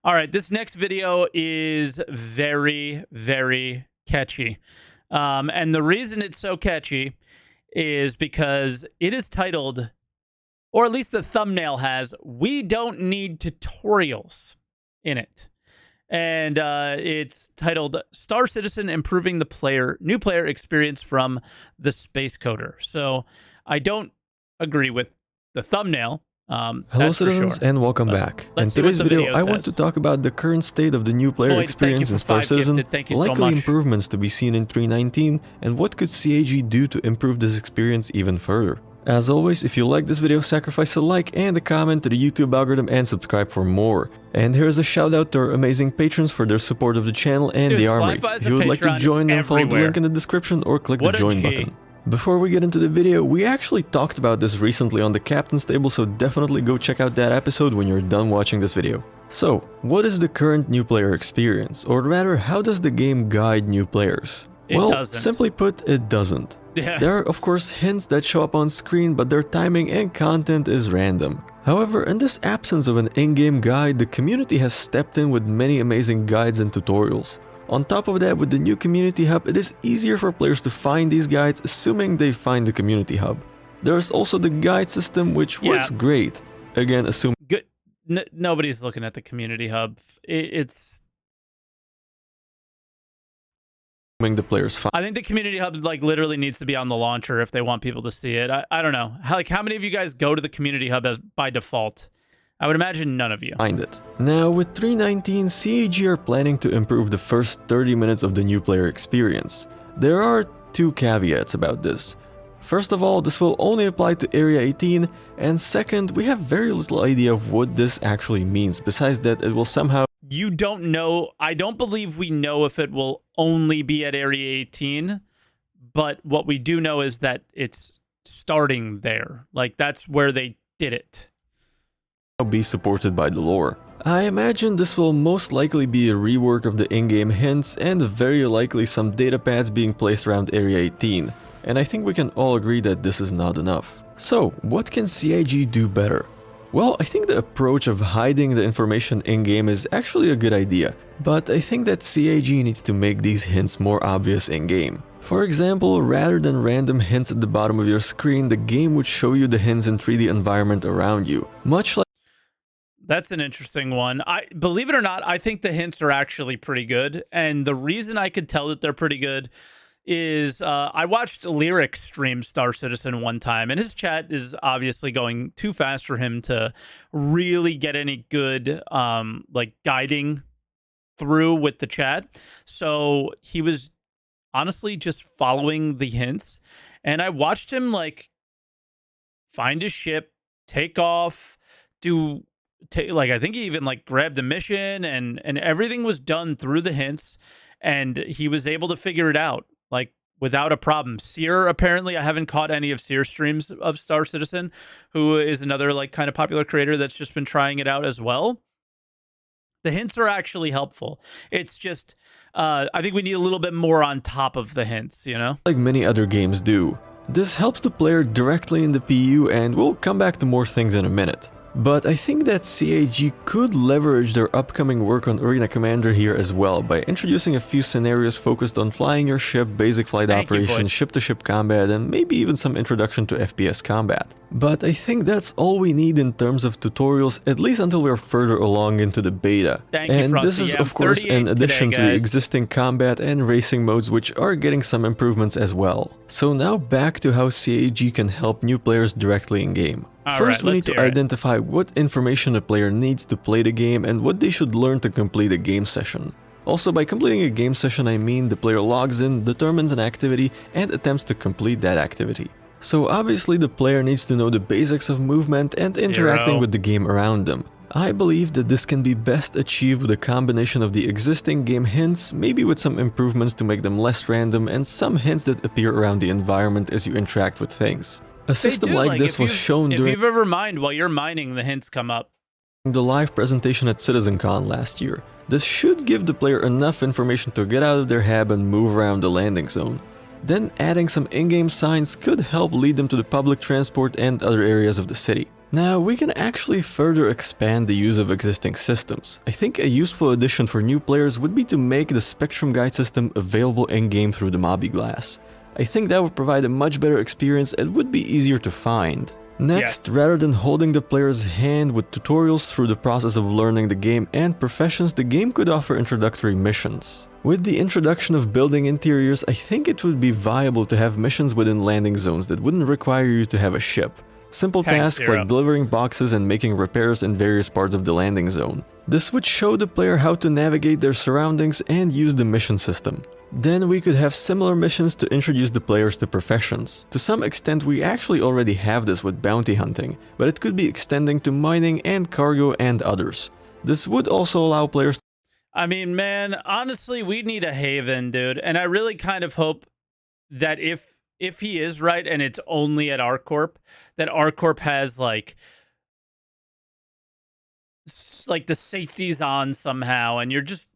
All right, this next video is very, very catchy. And the reason it's so catchy is because it is titled, or at least the thumbnail has, "We don't need tutorials" in it. And it's titled Star Citizen Improving the New Player Experience from TheSpaceCoder. So I don't agree with the thumbnail. Hello citizens and welcome back. In today's video I want to talk about the current state of the new player experience in Star Citizen, likely improvements to be seen in 3.19, and what could CAG do to improve this experience even further. As always, if you like this video, sacrifice a like and a comment to the YouTube algorithm and subscribe for more. And here's a shout out to our amazing patrons for their support of the channel and the army. If you would like to join them, follow the link in the description or click the join button. Before we get into the video, we actually talked about this recently on the Captain's Table, so definitely go check out that episode when you're done watching this video. So, what is the current new player experience? Or rather, how does the game guide new players? Well, simply put, it doesn't. There are of course hints that show up on screen, but their timing and content is random. However, in this absence of an in-game guide, the community has stepped in with many amazing guides and tutorials. On top of that, with the new community hub, it is easier for players to find these guides, assuming they find the community hub. There's also the guide system, which works great. Again, assuming nobody's looking at the community hub. It's the players find. I think the community hub literally needs to be on the launcher if they want people to see it. I don't know. How many of you guys go to the community hub as by default? I would imagine none of you. Find it. Now, with 3.19, CAG are planning to improve the first 30 minutes of the new player experience. There are two caveats about this. First of all, this will only apply to Area 18, and second, we have very little idea of what this actually means, besides that it will somehow... You don't know, I don't believe we know if it will only be at Area 18, but what we do know is that it's starting there. Like, that's where they did it. Be supported by the lore. I imagine this will most likely be a rework of the in-game hints and very likely some data pads being placed around Area 18, and I think we can all agree that this is not enough. So, what can CIG do better? Well, I think the approach of hiding the information in-game is actually a good idea, but I think that CIG needs to make these hints more obvious in-game. For example, rather than random hints at the bottom of your screen, the game would show you the hints in 3D environment around you, much like... That's an interesting one. Believe it or not, I think the hints are actually pretty good. And the reason I could tell that they're pretty good is I watched Lyric stream Star Citizen one time, and his chat is obviously going too fast for him to really get any good guiding through with the chat. So he was honestly just following the hints, and I watched him find his ship, take off, I think he even grabbed a mission, and everything was done through the hints, and he was able to figure it out without a problem. Seer, apparently, I haven't caught any of Seer streams of Star Citizen, who is another kind of popular creator that's just been trying it out as well. The hints are actually helpful. It's just I think we need a little bit more on top of the hints, you know? Like many other games do. This helps the player directly in the PU, and we'll come back to more things in a minute. But I think that CAG could leverage their upcoming work on Arena Commander here as well by introducing a few scenarios focused on flying your ship, basic flight operations, ship-to-ship combat, and maybe even some introduction to FPS combat. But I think that's all we need in terms of tutorials, at least until we're further along into the beta. And this is of course in addition to the existing combat and racing modes, which are getting some improvements as well. So now back to how CAG can help new players directly in-game. First, we need to identify what information a player needs to play the game and what they should learn to complete a game session. Also, by completing a game session, I mean the player logs in, determines an activity, and attempts to complete that activity. So obviously the player needs to know the basics of movement and interacting with the game around them. I believe that this can be best achieved with a combination of the existing game hints, maybe with some improvements to make them less random, and some hints that appear around the environment as you interact with things. A system like this was shown during... If you've ever mined while you're mining, the hints come up. The live presentation at CitizenCon last year. This should give the player enough information to get out of their hab and move around the landing zone. Then adding some in-game signs could help lead them to the public transport and other areas of the city. Now, we can actually further expand the use of existing systems. I think a useful addition for new players would be to make the Spectrum Guide system available in-game through the Mobby Glass. I think that would provide a much better experience and would be easier to find. Next, rather than holding the player's hand with tutorials through the process of learning the game and professions, the game could offer introductory missions. With the introduction of building interiors, I think it would be viable to have missions within landing zones that wouldn't require you to have a ship. Simple tasks like delivering boxes and making repairs in various parts of the landing zone. This would show the player how to navigate their surroundings and use the mission system. Then we could have similar missions to introduce the players to professions. To some extent we actually already have this with bounty hunting, but it could be extending to mining and cargo and others. This would also allow players. I mean, man, honestly, we need a haven, dude. And I really kind of hope that if he is right and it's only at ArcCorp, that ArcCorp has like the safeties on somehow, and you're just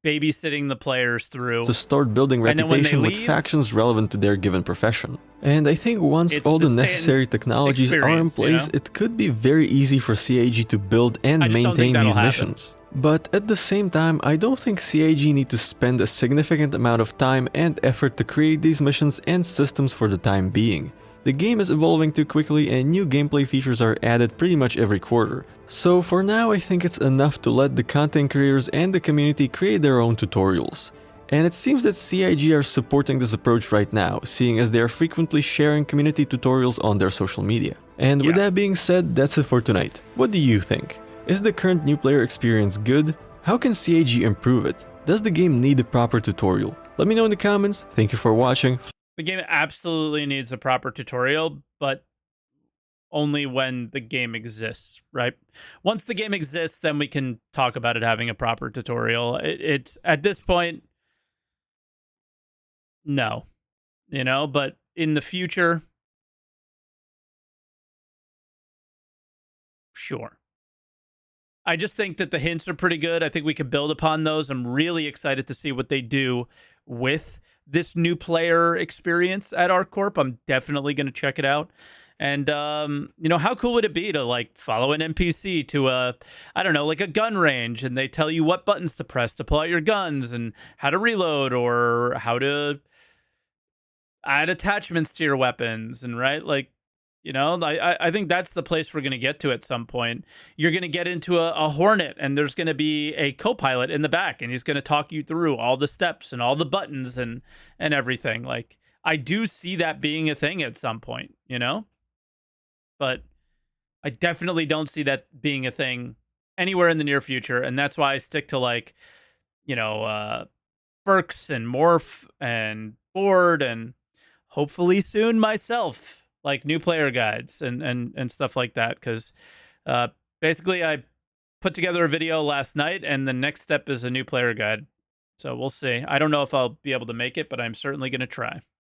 babysitting the players through to start building reputation with factions relevant to their given profession. And I think once all the necessary technologies are in place, it could be very easy for CIG to build and maintain these missions. But at the same time, I don't think CIG need to spend a significant amount of time and effort to create these missions and systems for the time being. The game is evolving too quickly and new gameplay features are added pretty much every quarter. So for now I think it's enough to let the content creators and the community create their own tutorials. And it seems that CIG are supporting this approach right now, seeing as they are frequently sharing community tutorials on their social media. And with that being said, that's it for tonight. What do you think? Is the current new player experience good? How can CIG improve it? Does the game need a proper tutorial? Let me know in the comments. Thank you for watching. The game absolutely needs a proper tutorial, but only when the game exists, right? Once the game exists, then we can talk about it having a proper tutorial. It's at this point, no, but in the future, sure. I just think that the hints are pretty good. I think we could build upon those. I'm really excited to see what they do with this new player experience at ArcCorp. I'm definitely going to check it out. And, how cool would it be to, like, follow an NPC to I don't know, like a gun range, and they tell you what buttons to press to pull out your guns and how to reload or how to add attachments to your weapons, and right? Like, I think that's the place we're going to get to at some point. You're going to get into a Hornet, and there's going to be a co-pilot in the back, and he's going to talk you through all the steps and all the buttons and everything. Like, I do see that being a thing at some point, But I definitely don't see that being a thing anywhere in the near future, and that's why I stick to, like, Perks and Morph and Board, and hopefully soon myself, like new player guides and stuff like that, because basically I put together a video last night and the next step is a new player guide. So we'll see. I don't know if I'll be able to make it, but I'm certainly going to try.